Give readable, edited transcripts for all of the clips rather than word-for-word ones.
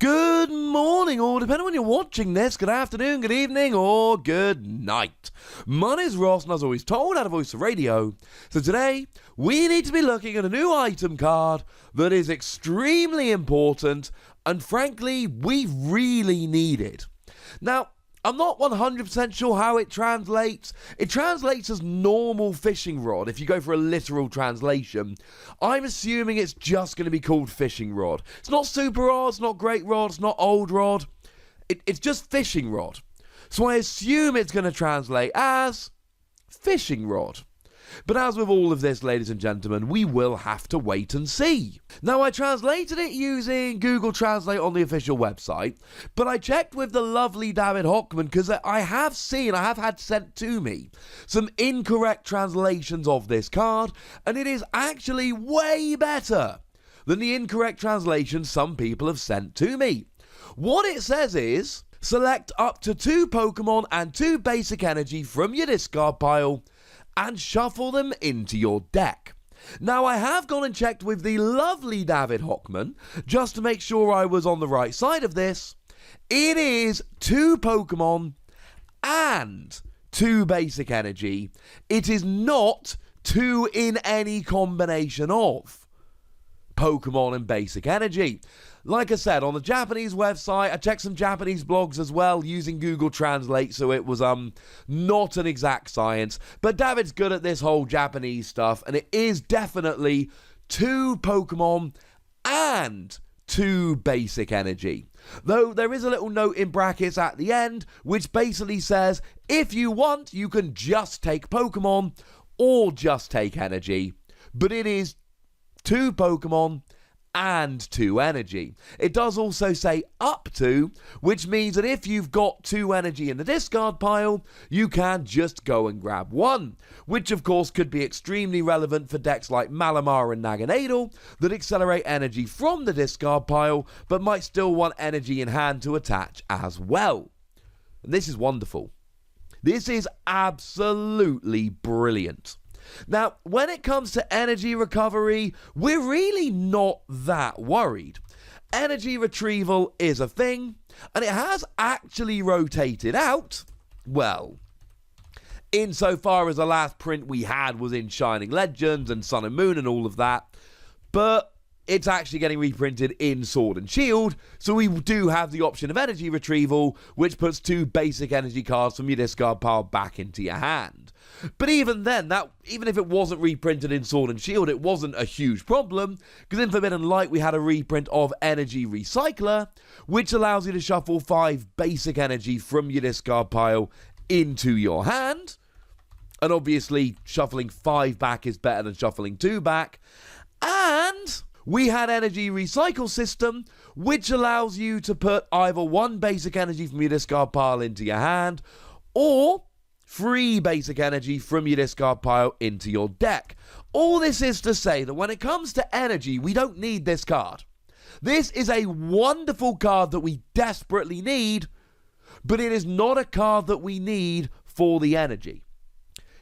Good morning, or depending on when you're watching this, good afternoon, good evening, or good night. My name's Ross, and as always told out of Voice of Radio. So today, we need to be looking at a new item card that is extremely important, and frankly, we really need it. Now, I'm not 100% sure how it translates. It translates as normal fishing rod if you go for a literal translation. I'm assuming it's just going to be called fishing rod. It's not super rod, it's not great rod, it's not old rod. It's just fishing rod. So I assume it's going to translate as fishing rod. But as with all of this, ladies and gentlemen, we will have to wait and see. Now, I translated it using Google Translate on the official website, but I checked with the lovely David Hockman because I have had sent to me some incorrect translations of this card, and it is actually way better than the incorrect translation some people have sent to me. What it says is, select up to 2 Pokemon and 2 basic energy from your discard pile and shuffle them into your deck. Now, I have gone and checked with the lovely David Hockman, just to make sure I was on the right side of this. It is 2 Pokemon and 2 basic energy. It is not 2 in any combination of Pokemon and basic energy. Like I said, on the Japanese website, I checked some Japanese blogs as well using Google Translate, so it was not an exact science. But David's good at this whole Japanese stuff, and it is definitely 2 Pokemon and 2 basic energy. Though there is a little note in brackets at the end, which basically says, if you want, you can just take Pokemon or just take energy. But it is 2 Pokemon and 2 energy. It does also say up to, which means that if you've got 2 energy in the discard pile, you can just go and grab 1, which of course could be extremely relevant for decks like Malamar and Naganadel that accelerate energy from the discard pile, but might still want energy in hand to attach as well. And this is wonderful. This is absolutely brilliant. Now, when it comes to energy recovery, we're really not that worried. Energy retrieval is a thing, and it has actually rotated out, well, insofar as the last print we had was in Shining Legends and Sun and Moon and all of that, but it's actually getting reprinted in Sword and Shield, so we do have the option of energy retrieval, which puts 2 basic energy cards from your discard pile back into your hand. But even then, even if it wasn't reprinted in Sword and Shield, it wasn't a huge problem, because in Forbidden Light we had a reprint of Energy Recycler, which allows you to shuffle 5 basic energy from your discard pile into your hand. And obviously, shuffling 5 back is better than shuffling 2 back. And we had Energy Recycle System, which allows you to put either 1 basic energy from your discard pile into your hand, or 3 basic energy from your discard pile into your deck. All this is to say that when it comes to energy, we don't need this card. This is a wonderful card that we desperately need, but it is not a card that we need for the energy.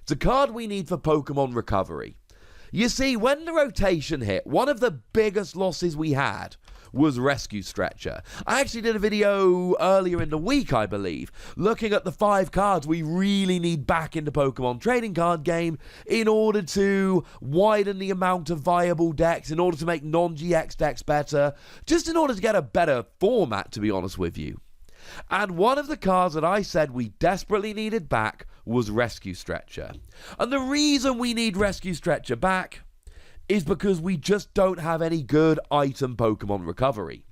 It's a card we need for Pokemon recovery. You see, when the rotation hit, one of the biggest losses we had was Rescue Stretcher. I actually did a video earlier in the week, I believe, looking at the 5 cards we really need back in the Pokemon trading card game in order to widen the amount of viable decks, in order to make non-GX decks better, just in order to get a better format, to be honest with you. And one of the cards that I said we desperately needed back was Rescue Stretcher. And the reason we need Rescue Stretcher back is because we just don't have any good item Pokemon recovery.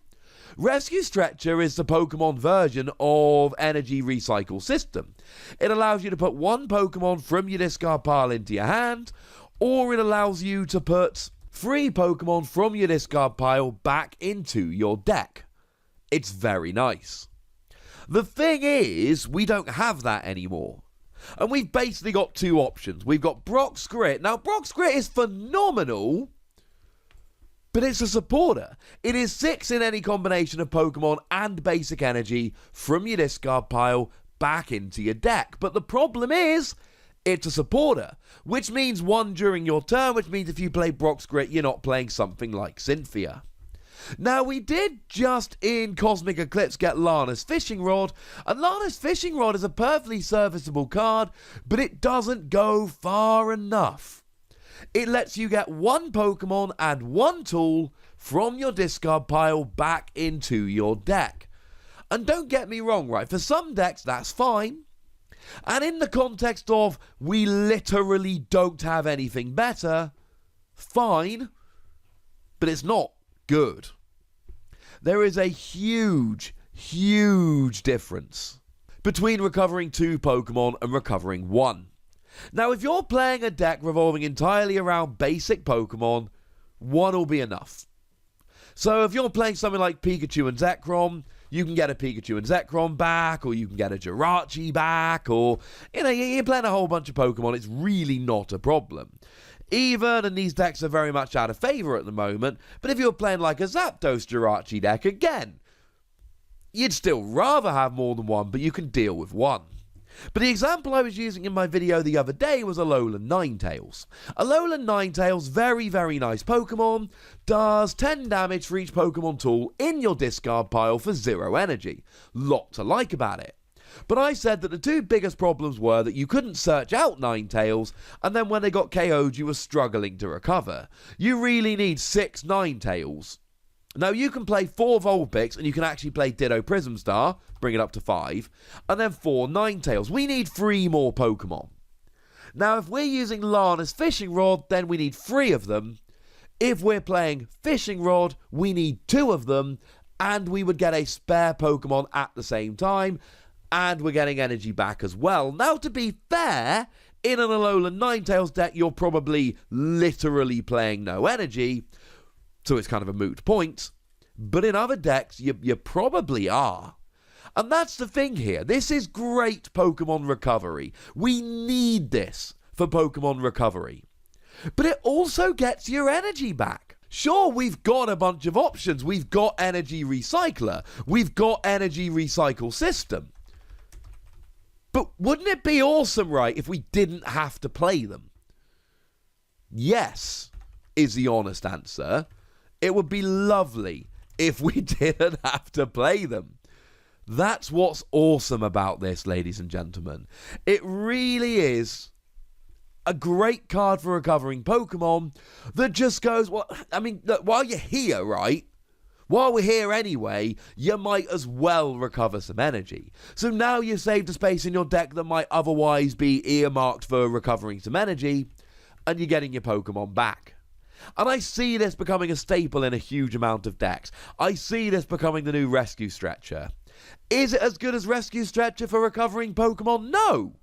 Rescue Stretcher is the Pokemon version of Energy Recycle System. It allows you to put 1 Pokemon from your discard pile into your hand, or it allows you to put 3 Pokemon from your discard pile back into your deck. It's very nice. The thing is, we don't have that anymore. And we've basically got 2 options. We've got Brock's Grit. Now, Brock's Grit is phenomenal, but it's a supporter. It is 6 in any combination of Pokemon and basic energy from your discard pile back into your deck. But the problem is, it's a supporter, which means 1 during your turn, which means if you play Brock's Grit, you're not playing something like Cynthia. Now, we did just in Cosmic Eclipse get Lana's Fishing Rod, and Lana's Fishing Rod is a perfectly serviceable card, but it doesn't go far enough. It lets you get one Pokemon and one tool from your discard pile back into your deck. And don't get me wrong, right, for some decks that's fine. And in the context of we literally don't have anything better, fine, but it's not good. There is a huge, huge difference between recovering 2 Pokemon and recovering 1. Now, if you're playing a deck revolving entirely around basic Pokemon, 1 will be enough. So if you're playing something like Pikachu and Zekrom, you can get a Pikachu and Zekrom back, or you can get a Jirachi back, or, you're playing a whole bunch of Pokemon. It's really not a problem. Even, and these decks are very much out of favour at the moment, but if you're playing like a Zapdos Jirachi deck, again, you'd still rather have more than 1, but you can deal with 1. But the example I was using in my video the other day was Alolan Ninetales. Alolan Ninetales, very, very nice Pokemon, does 10 damage for each Pokemon tool in your discard pile for 0 energy. Lot to like about it. But I said that the 2 biggest problems were that you couldn't search out Ninetales, and then when they got KO'd you were struggling to recover. You really need 6 Ninetales. Now, you can play 4 Vulpix, and you can actually play Ditto Prism Star, bring it up to 5, and then 4 Ninetales. We need 3 more Pokemon. Now, if we're using Lana's Fishing Rod, then we need 3 of them. If we're playing Fishing Rod, we need 2 of them, and we would get a spare Pokemon at the same time, and we're getting energy back as well. Now, to be fair, in an Alolan Ninetales deck, you're probably literally playing no energy, so it's kind of a moot point. But in other decks, you probably are. And that's the thing here. This is great Pokemon recovery. We need this for Pokemon recovery. But it also gets your energy back. Sure, we've got a bunch of options. We've got Energy Recycler. We've got Energy Recycle System. But wouldn't it be awesome, right, if we didn't have to play them? Yes, is the honest answer. It would be lovely if we didn't have to play them. That's what's awesome about this, ladies and gentlemen. It really is a great card for recovering Pokemon that just goes, well, I mean, look, while you're here, right? While we're here anyway, you might as well recover some energy. So now you've saved a space in your deck that might otherwise be earmarked for recovering some energy, and you're getting your Pokemon back. And I see this becoming a staple in a huge amount of decks. I see this becoming the new Rescue Stretcher. Is it as good as Rescue Stretcher for recovering Pokemon? No,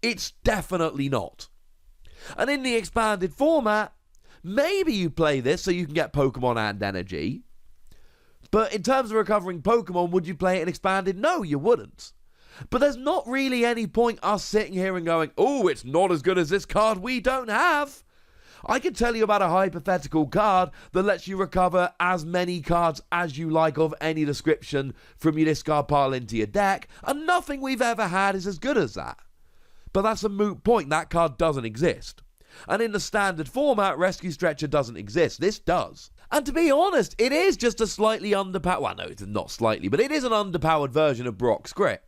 it's definitely not. And in the expanded format, maybe you play this so you can get Pokemon and energy. But in terms of recovering Pokemon, would you play it in expanded? No, you wouldn't. But there's not really any point us sitting here and going, oh, it's not as good as this card we don't have. I could tell you about a hypothetical card that lets you recover as many cards as you like of any description from your discard pile into your deck, and nothing we've ever had is as good as that. But that's a moot point. That card doesn't exist. And in the standard format, Rescue Stretcher doesn't exist. This does. And to be honest, it is just a slightly underpowered... Well, no, it's not slightly, but it is an underpowered version of Brock's Grit.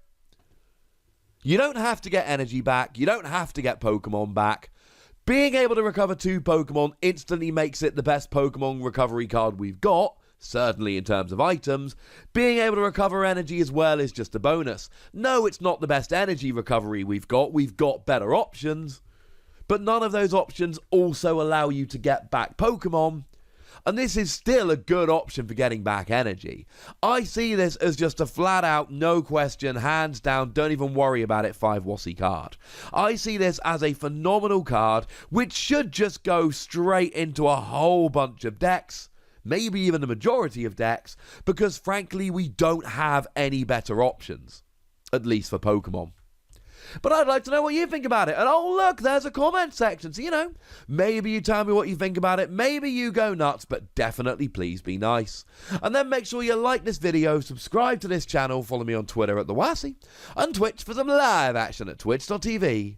You don't have to get energy back. You don't have to get Pokemon back. Being able to recover 2 Pokemon instantly makes it the best Pokemon recovery card we've got, certainly in terms of items. Being able to recover energy as well is just a bonus. No, it's not the best energy recovery we've got better options, but none of those options also allow you to get back Pokemon, and this is still a good option for getting back energy. I see this as just a flat out, no question, hands down, don't even worry about it, 5 Wassy card. I see this as a phenomenal card, which should just go straight into a whole bunch of decks, maybe even the majority of decks, because frankly, we don't have any better options, at least for Pokemon. But I'd like to know what you think about it. And oh, look, there's a comment section. So, maybe you tell me what you think about it. Maybe you go nuts, but definitely please be nice. And then make sure you like this video, subscribe to this channel, follow me on Twitter at The Wassy, and Twitch for some live action at twitch.tv/TheWassy.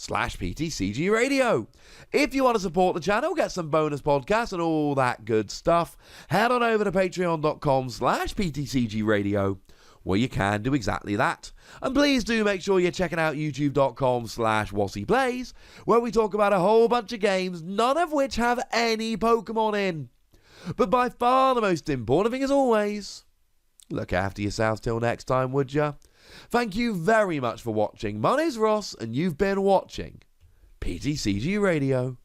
patreon.com/PTCGRadio. If you want to support the channel, get some bonus podcasts and all that good stuff, head on over to patreon.com/PTCGRadio, where you can do exactly that. And please do make sure you're checking out youtube.com/WassiePlays, where we talk about a whole bunch of games, none of which have any Pokemon in. But by far the most important thing, as always, look after yourselves till next time, would ya? Thank you very much for watching. My name's Ross, and you've been watching PTCG Radio.